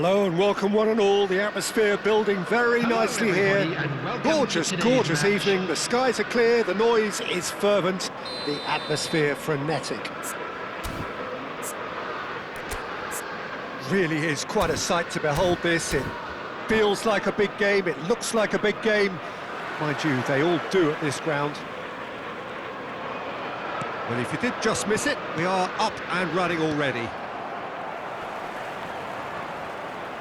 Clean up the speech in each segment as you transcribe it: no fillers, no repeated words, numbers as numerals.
Hello and welcome one and all. The atmosphere building very nicely here. Gorgeous, gorgeous evening. The skies are clear, the noise is fervent, the atmosphere frenetic. Really is quite a sight to behold this. It feels like a big game, it looks like a big game. Mind you, they all do at this ground. Well, if you did just miss it, we are up and running already.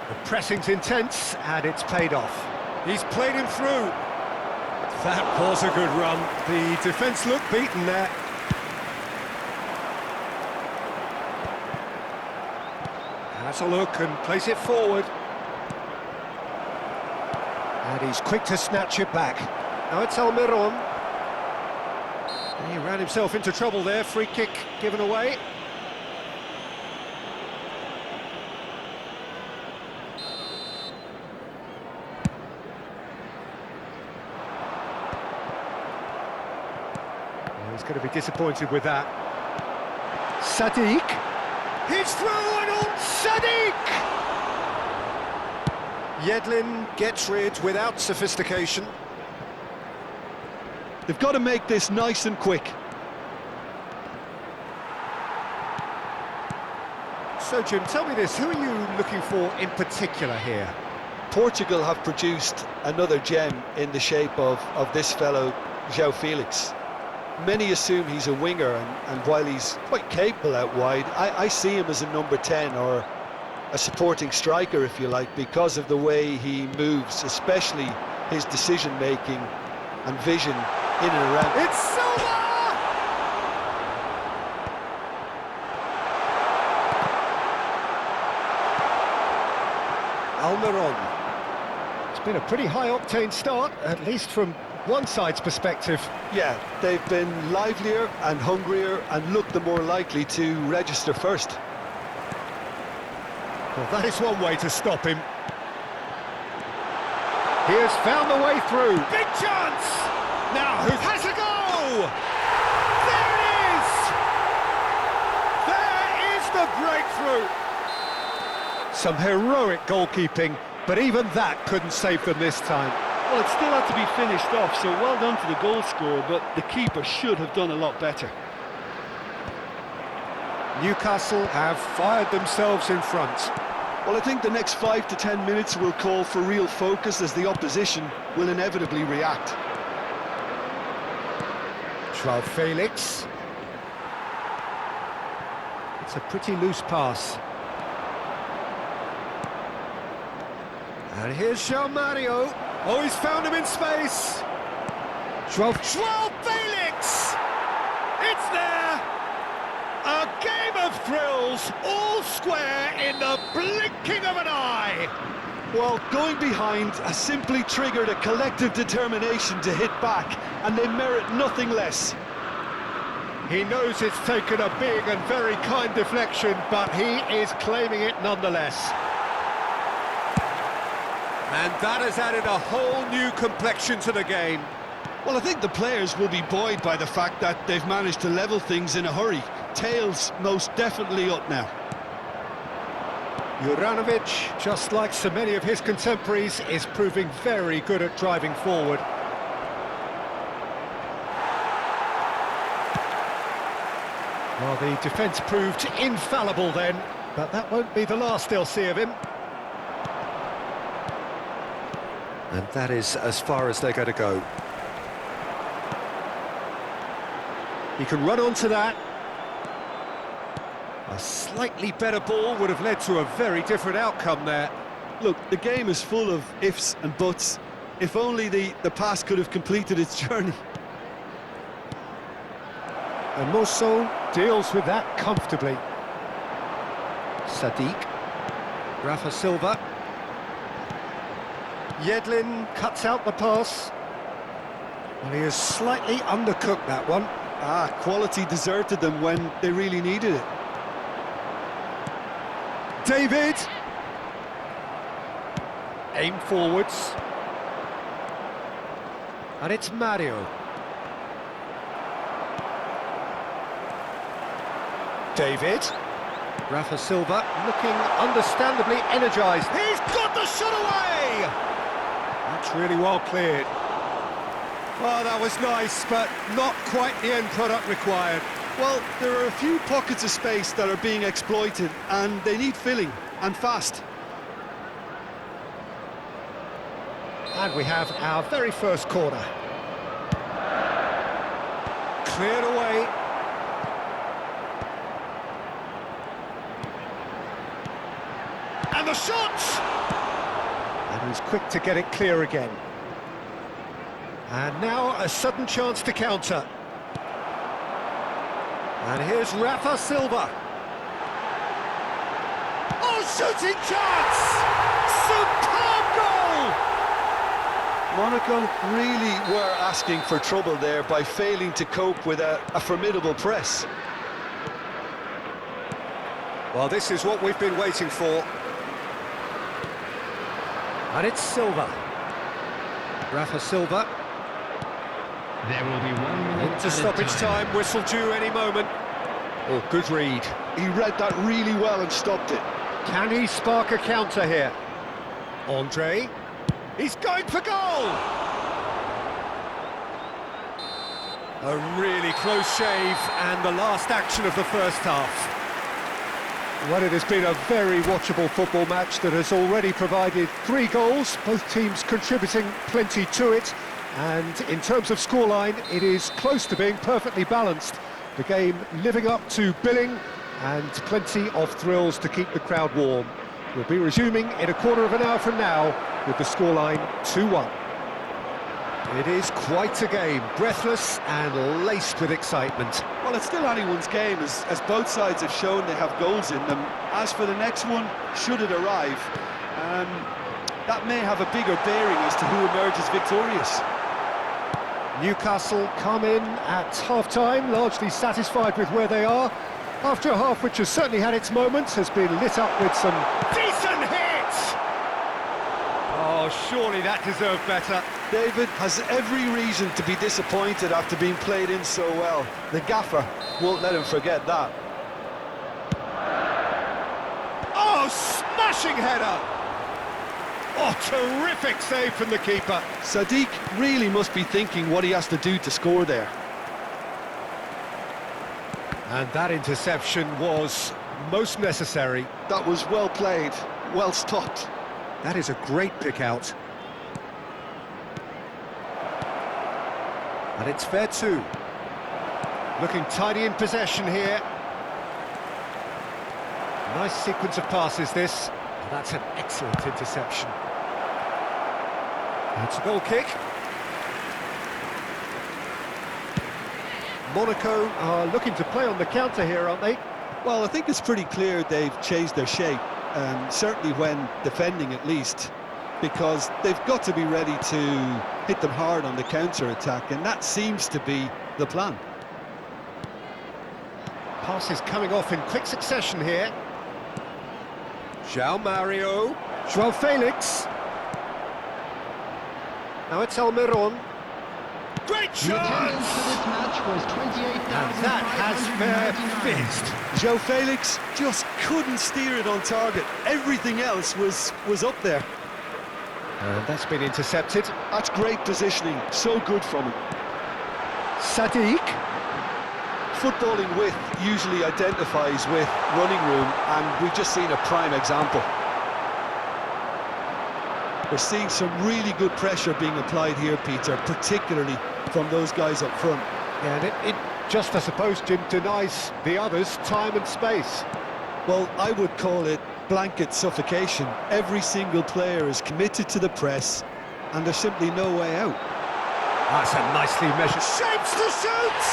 The pressing's intense, and it's paid off. He's played him through. That was a good run. The defence looked beaten there. Has a look and plays it forward. And he's quick to snatch it back. Now it's Almiron. He ran himself into trouble there. Free kick given away. He's going to be disappointed with that. Sadiq. He's through and on Sadiq! Yedlin gets rid without sophistication. They've got to make this nice and quick. So, Jim, tell me this, who are you looking for in particular here? Portugal have produced another gem in the shape of this fellow, João Felix. Many assume he's a winger, and while he's quite capable out wide, I see him as a number 10 or a supporting striker, if you like, because of the way he moves, especially his decision-making and vision in and around. It's Silva! Almiron. It's been a pretty high-octane start, at least from one side's perspective. Yeah, they've been livelier and hungrier and look the more likely to register first. Well, that is one way to stop him. He has found the way through. Big chance! Now, who has a go? There it is! There is the breakthrough! Some heroic goalkeeping, but even that couldn't save them this time. Well, it still had to be finished off, so well done to the goal scorer, but the keeper should have done a lot better. Newcastle have fired themselves in front. Well, I think the next 5 to 10 minutes will call for real focus as the opposition will inevitably react. João Felix. It's a pretty loose pass. And here's João Mario. Oh, he's found him in space. João Felix! It's there! A game of thrills, all square in the blinking of an eye. Well, going behind has simply triggered a collective determination to hit back, and they merit nothing less. He knows it's taken a big and very kind deflection, but he is claiming it nonetheless. And that has added a whole new complexion to the game. Well, I think the players will be buoyed by the fact that they've managed to level things in a hurry. Tails most definitely up now. Juranovic, just like so many of his contemporaries, is proving very good at driving forward. Well, the defence proved infallible then, but that won't be the last they'll see of him. And that is as far as they're going to go. He can run onto that. A slightly better ball would have led to a very different outcome there. Look, the game is full of ifs and buts. If only the pass could have completed its journey. And Musso deals with that comfortably. Sadiq. Rafa Silva. Yedlin cuts out the pass. Well, he has slightly undercooked that one. Quality deserted them when they really needed it. David! Aim forwards. And it's Mario. David. Rafa Silva looking understandably energised. He's got the shot away! That's really well cleared. Well, that was nice, but not quite the end product required. Well, there are a few pockets of space that are being exploited, and they need filling, and fast. And we have our very first corner. Cleared away. And the shot! And he's quick to get it clear again. And now a sudden chance to counter. And here's Rafa Silva. Oh, shooting chance! Superb goal! Monaco really were asking for trouble there by failing to cope with a formidable press. Well, this is what we've been waiting for. And it's Silva. Rafa Silva. There will be 1 minute Into stoppage time, whistle due any moment. Oh, good read. He read that really well and stopped it. Can he spark a counter here? Andre. He's going for goal! A really close shave, and the last action of the first half. Well, it has been a very watchable football match that has already provided 3 goals, both teams contributing plenty to it. And in terms of scoreline, it is close to being perfectly balanced. The game living up to billing, and plenty of thrills to keep the crowd warm. We'll be resuming in a quarter of an hour from now with the scoreline 2-1. It is quite a game, breathless and laced with excitement. Well, it's still anyone's game, as both sides have shown they have goals in them. As for the next one, should it arrive, that may have a bigger bearing as to who emerges victorious. Newcastle come in at half-time, largely satisfied with where they are. After a half which has certainly had its moments, has been lit up with some decent hits! Oh, surely that deserved better. David has every reason to be disappointed after being played in so well. The gaffer won't let him forget that. Oh, smashing header! Oh, terrific save from the keeper. Sadiq really must be thinking what he has to do to score there. And that interception was most necessary. That was well played, well stopped. That is a great pick out. And it's fair too. Looking tidy in possession here. Nice sequence of passes this. And that's an excellent interception. It's a goal kick. Monaco are looking to play on the counter here, aren't they? Well, I think it's pretty clear they've changed their shape, certainly when defending at least, because they've got to be ready to hit them hard on the counter-attack, and that seems to be the plan. Passes coming off in quick succession here. João Mario. João Felix. Now it's Almiron. Great The attendance chance! for this match was 28,599. And that has fair fizzed. João Felix just couldn't steer it on target. Everything else was up there. And that's been intercepted. That's great positioning, so good from him. Sadiq. Footballing width usually identifies with running room, and we've just seen a prime example. We're seeing some really good pressure being applied here, Peter, particularly from those guys up front. Yeah, and it just, I suppose, Jim, denies the others time and space. Well, I would call it blanket suffocation. Every single player is committed to the press, and there's simply no way out. That's a nicely measured... Shapes to shoot!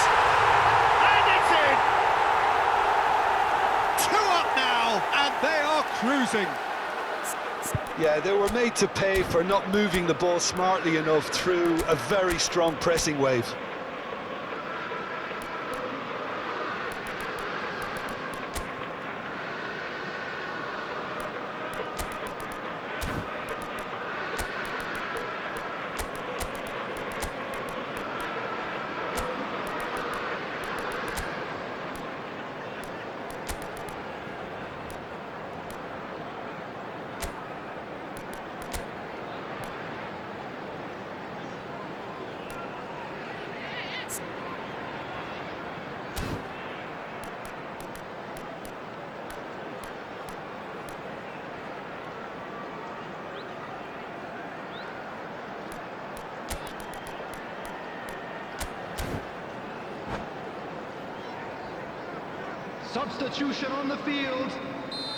And it's in! 2 up now, and they are cruising. Yeah, they were made to pay for not moving the ball smartly enough through a very strong pressing wave. Substitution on the field.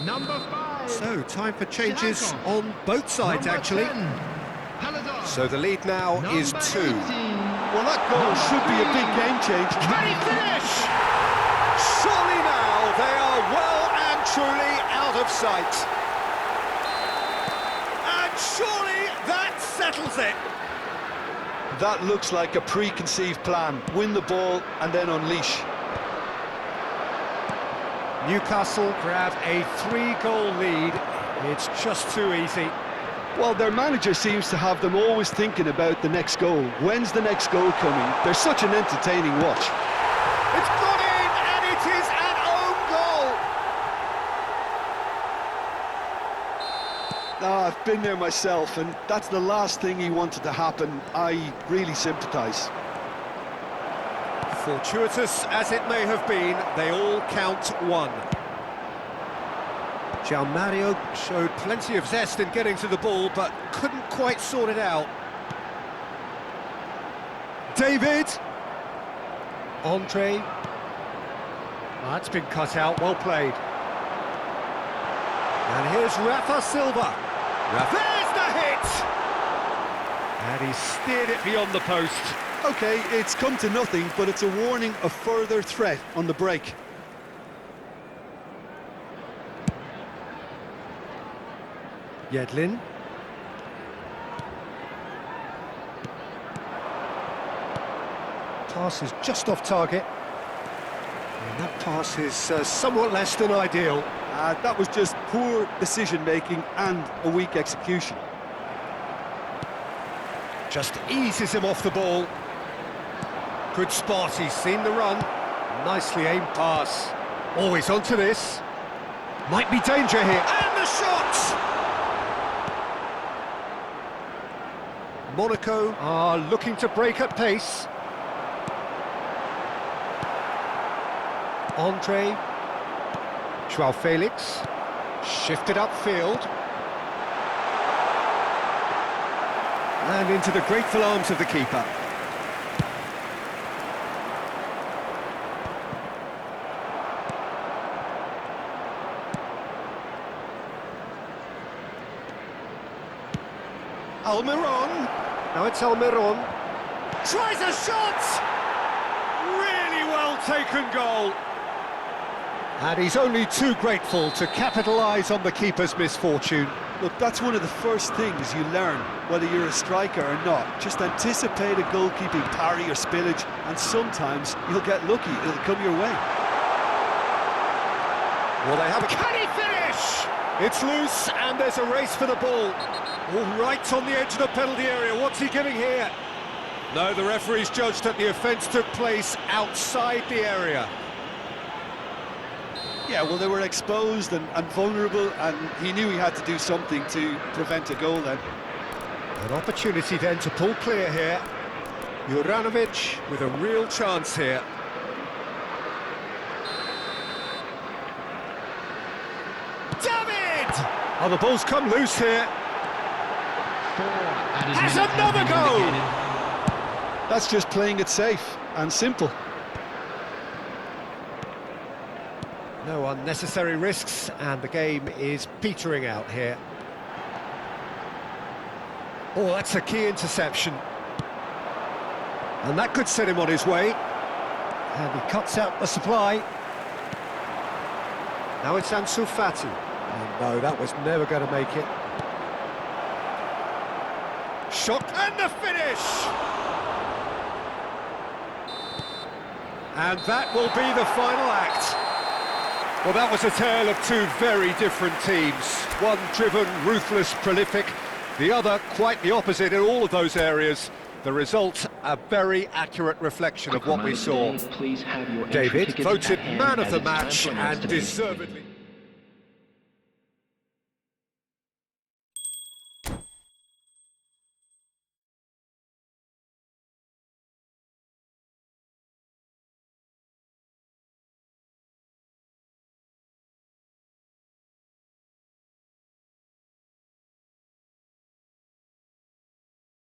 Number 5. So, time for changes Siakos. on both sides, Number actually. 10, Paladon. So the lead now is Number 2. 18, Well, that goal should be a big game change. Can he finish? Surely now they are well and truly out of sight. And surely that settles it. That looks like a preconceived plan. Win the ball and then unleash. Newcastle grab a 3-goal lead. It's just too easy. Well, their manager seems to have them always thinking about the next goal. When's the next goal coming? They're such an entertaining watch. It's gone in, and it is an own goal. I've been there myself, and that's the last thing he wanted to happen. I really sympathise. Fortuitous as it may have been, they all count 1. Mario showed plenty of zest in getting to the ball, but couldn't quite sort it out. David! Andre. That's been cut out, well played. And here's Rafa Silva. There's the hit! And he steered it beyond the post. OK, it's come to nothing, but it's a warning of further threat on the break. Yedlin. Pass is just off target. And that pass is somewhat less than ideal. That was just poor decision-making and a weak execution. Just eases him off the ball. Good spot, he's seen the run. Nicely aimed pass. Always onto this. Might be danger here. And the shot! Monaco are looking to break at pace. Andre. Joao Felix. Shifted upfield. And into the grateful arms of the keeper. Almiron. Now it's Almiron. Tries a shot! Really well taken goal. And he's only too grateful to capitalise on the keeper's misfortune. Look, that's one of the first things you learn, whether you're a striker or not. Just anticipate a goalkeeping parry or spillage, and sometimes you'll get lucky, it'll come your way. Well, they have a... Can he finish? It's loose, and there's a race for the ball. All right on the edge of the penalty area. What's he giving here? No, the referee's judged that the offence took place outside the area. Yeah, well, they were exposed and vulnerable, and he knew he had to do something to prevent a goal then. An opportunity then to pull clear here. Juranovic with a real chance here. David! Oh, the ball's come loose here. Has another goal! That's just playing it safe and simple. No unnecessary risks, and the game is petering out here. Oh, that's a key interception. And that could set him on his way. And he cuts out the supply. Now it's Ansu Fati. And no, that was never going to make it. Shot, and the finish! And that will be the final act. Well, that was a tale of two very different teams. One driven, ruthless, prolific. The other quite the opposite in all of those areas. The result, a very accurate reflection of what we saw. Please have your David entry tickets voted at hand man of as the it's time match for announcement and to begin. deservedly.